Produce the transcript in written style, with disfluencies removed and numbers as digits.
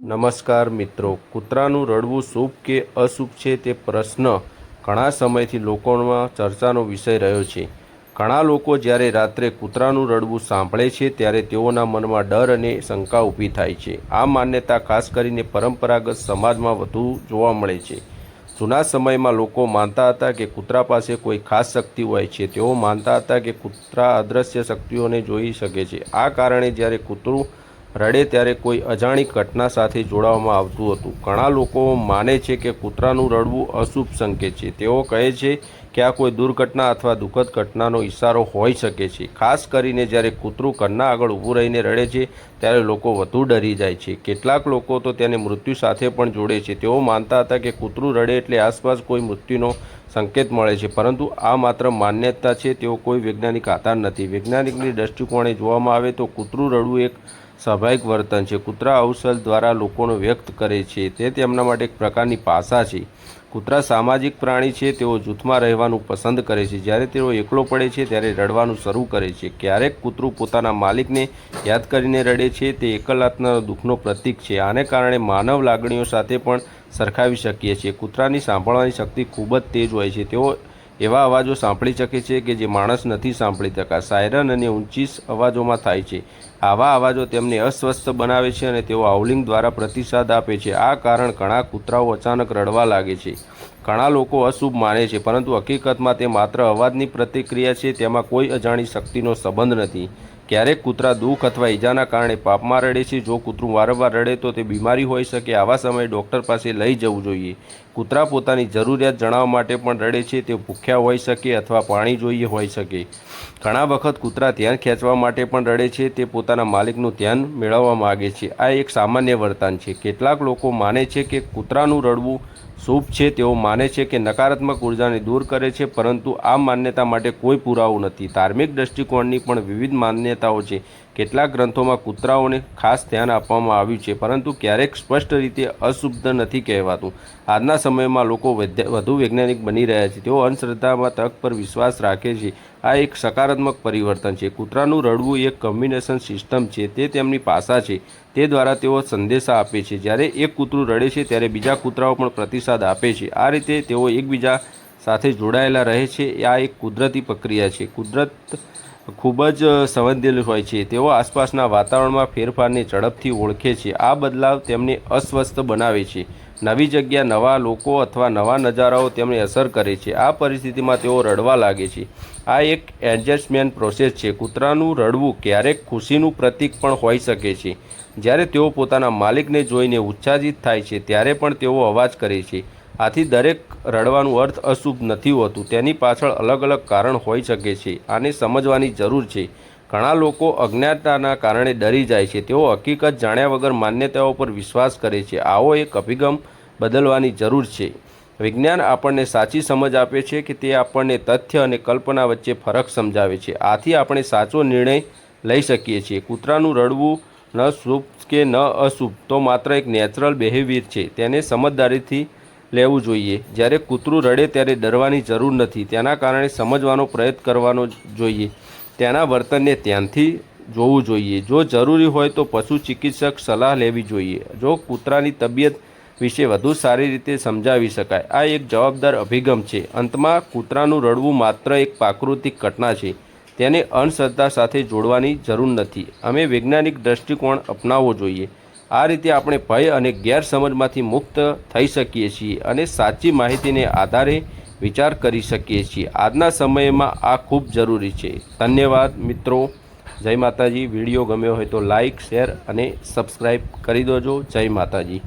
નમસ્કાર મિત્રો, કૂતરાનું રડવું શુભ કે અશુભ છે તે પ્રશ્ન ઘણા સમયથી લોકોમાં ચર્ચાનો વિષય રહ્યો છે. ઘણા લોકો જ્યારે રાત્રે કૂતરાનું રડવું સાંભળે છે ત્યારે તેઓના મનમાં ડર અને શંકા ઊભી થાય છે. આ માન્યતા ખાસ કરીને પરંપરાગત સમાજમાં વધુ જોવા મળે છે. જૂના સમયમાં લોકો માનતા હતા કે કૂતરા પાસે કોઈ ખાસ શક્તિ હોય છે. તેઓ માનતા હતા કે કૂતરા અદૃશ્ય શક્તિઓને જોઈ શકે છે. આ કારણે જ્યારે કૂતરું રડે ત્યારે કોઈ અજાણી ઘટના સાથે જોડવામાં આવતું હતું. ઘણા લોકો માને છે કે કૂતરાનું રડવું અશુભ સંકેત છે. તેઓ કહે છે કે આ કોઈ દુર્ઘટના અથવા દુઃખદ ઘટનાનો ઇશારો હોઈ શકે છે. ખાસ કરીને જ્યારે કૂતરું ઘરના આગળ ઊભું રહીને રડે છે ત્યારે લોકો વધુ ડરી જાય છે. કેટલાક લોકો તો તેને મૃત્યુ સાથે પણ જોડે છે. તેઓ માનતા હતા કે કૂતરું રડે એટલે આસપાસ કોઈ મૃત્યુનો સંકેત મળે છે, પરંતુ આ માત્ર માન્યતા છે. તેઓ કોઈ વૈજ્ઞાનિક આધાર નથી. વૈજ્ઞાનિકની દૃષ્ટિકોણે જોવામાં આવે તો કૂતરું રડવું એક સ્વાભાવિક વર્તન છે. કૂતરા અવસર દ્વારા લોકોને વ્યક્ત કરે છે. તે તેમના માટે એક પ્રકારની ભાષા છે. કૂતરા સામાજિક પ્રાણી છે. તેઓ જૂથમાં રહેવાનું પસંદ કરે છે. જ્યારે તેઓ એકલો પડે છે ત્યારે રડવાનું શરૂ કરે છે. ક્યારેક કૂતરું પોતાના માલિકને યાદ કરીને રડે છે. તે એકલતાના દુઃખનો પ્રતીક છે. આને કારણે માનવ લાગણીઓ સાથે પણ સરખાવી શકીએ છીએ. કૂતરાની સાંભળવાની શક્તિ ખૂબ જ તેજ હોય છે. તેઓ એવા અવાજો સાંભળી શકે છે કે જે માણસ નથી સાંભળી શકતા. સાયરન અને ઊંચી અવાજોમાં થાય છે. આવા અવાજો તેમને અસ્વસ્થ બનાવે છે અને તેઓ હાઉલિંગ દ્વારા પ્રતિસાદ આપે છે. આ કારણ ઘણા કૂતરાઓ અચાનક રડવા લાગે છે. ઘણા લોકો અશુભ માને છે, પરંતુ હકીકતમાં તે માત્ર અવાજની પ્રતિક્રિયા છે. તેમાં કોઈ અજાણી શક્તિનો સંબંધ નથી. ક્યારેક કૂતરા દુઃખ અથવા ઈજાના કારણે પાપમાં રડે છે. જો કૂતરું વારંવાર રડે તો તે બીમારી હોઈ શકે. આવા સમયે ડૉક્ટર પાસે લઈ જવું જોઈએ. કૂતરા પોતાની જરૂરિયાત જણાવવા માટે પણ રડે છે. તે ભૂખ્યા હોઈ શકે અથવા પાણી જોઈએ હોઈ શકે. ઘણા વખત કૂતરા ધ્યાન ખેંચવા માટે પણ રડે છે. તે પોતાના માલિકનું ધ્યાન મેળવવા માગે છે. આ એક સામાન્ય વર્તન છે. કેટલાક લોકો માને છે કે કૂતરાનું રડવું શુભ છે. તેઓ માને છે કે નકારાત્મક ઉર્જાને દૂર કરે છે, પરંતુ આ માન્યતા માટે કોઈ પુરાવો નથી. ધાર્મિક દૃષ્ટિકોણની પણ વિવિધ માન્યતાઓ છે. કેટલાક ગ્રંથોમાં કૂતરાઓને ખાસ ધ્યાન આપવામાં આવ્યું છે, પરંતુ ક્યારેક સ્પષ્ટ રીતે અશુભ નથી કહેવાતું. આજના સમયમાં લોકો વધુ વૈજ્ઞાનિક બની રહ્યા છે. તેઓ અંધશ્રદ્ધામાં તક પર વિશ્વાસ રાખે છે. આ એક સકારાત્મક પરિવર્તન છે. કૂતરાનું રડવું એક કમ્યુનિકેશન સિસ્ટમ છે. તે તેમની ભાષા છે. તે દ્વારા તેઓ સંદેશા આપે છે. જ્યારે એક કૂતરું રડે છે ત્યારે બીજા કૂતરાઓ પણ પ્રતિસાદ આપે છે. આ રીતે તેઓ એકબીજા સાથે જોડાયેલા રહે છે. આ એક કુદરતી પ્રક્રિયા છે. કુદરત ખૂબ જ સંવેદનશીલ હોય છે. તેઓ આસપાસના વાતાવરણમાં ફેરફારને ઝડપથી ઓળખે છે. આ બદલાવ તેમને અસ્વસ્થ બનાવે છે. નવી જગ્યા, નવા લોકો અથવા નવા નજારાઓ તેમને અસર કરે છે. આ પરિસ્થિતિમાં તેઓ રડવા લાગે છે. આ એક એડજસ્ટમેન્ટ પ્રોસેસ છે. કૂતરાનું રડવું ક્યારેક ખુશીનું પ્રતીક પણ હોઈ શકે છે. જ્યારે તેઓ પોતાના માલિકને જોઈને ઉત્સાહિત થાય છે ત્યારે પણ તેઓ અવાજ કરે છે. આથી દરેક રડવાનું અર્થ અશુભ નથી હોતું. તેની પાછળ અલગ અલગ કારણ હોઈ શકે છે. આને સમજવાની જરૂર છે. ઘણા લોકો અજ્ઞાનતાના કારણે ડરી જાય છે. તેઓ હકીકત જાણ્યા વગર માન્યતાઓ પર વિશ્વાસ કરે છે. આવો એક અભિગમ બદલવાની જરૂર છે. વિજ્ઞાન આપણને સાચી સમજ આપે છે કે તે આપણને તથ્ય અને કલ્પના વચ્ચે ફરક સમજાવે છે. આથી આપણે સાચો નિર્ણય લઈ શકીએ છીએ. કૂતરાનું રડવું ન શુભ કે ન અશુભ તો માત્ર એક નેચરલ બિહેવિયર છે. તેને સમજદારીથી લેવું જોઈએ. જ્યારે કૂતરું રડે ત્યારે ડરવાની જરૂર નથી. તેના કારણે સમજવાનો પ્રયત્ન કરવાનો જોઈએ. તેના વર્તનને ધ્યાનથી જોવું જોઈએ. જો જરૂરી હોય તો પશુ ચિકિત્સક સલાહ લેવી જોઈએ. જો કૂતરાની તબિયત વિશે વધુ સારી રીતે સમજાવી શકાય. આ એક જવાબદાર અભિગમ છે. અંતમાં, કૂતરાનું રડવું માત્ર એક પ્રાકૃતિક ઘટના છે. તેને અંધશ્રદ્ધા સાથે જોડવાની જરૂર નથી. અમે વૈજ્ઞાનિક દૃષ્ટિકોણ અપનાવવો જોઈએ. આ રીતે આપણે ભય અને ગેરસમજમાંથી મુક્ત થઈ શકીએ છીએ અને સાચી માહિતીને આધારે વિચાર કરી શકીએ છીએ. આજના સમયમાં આ ખૂબ જરૂરી છે. ધન્યવાદ મિત્રો. જય માતાજી. વિડીયો ગમ્યો હોય તો લાઈક, શેર અને સબસ્ક્રાઈબ કરી દેજો. જય માતાજી.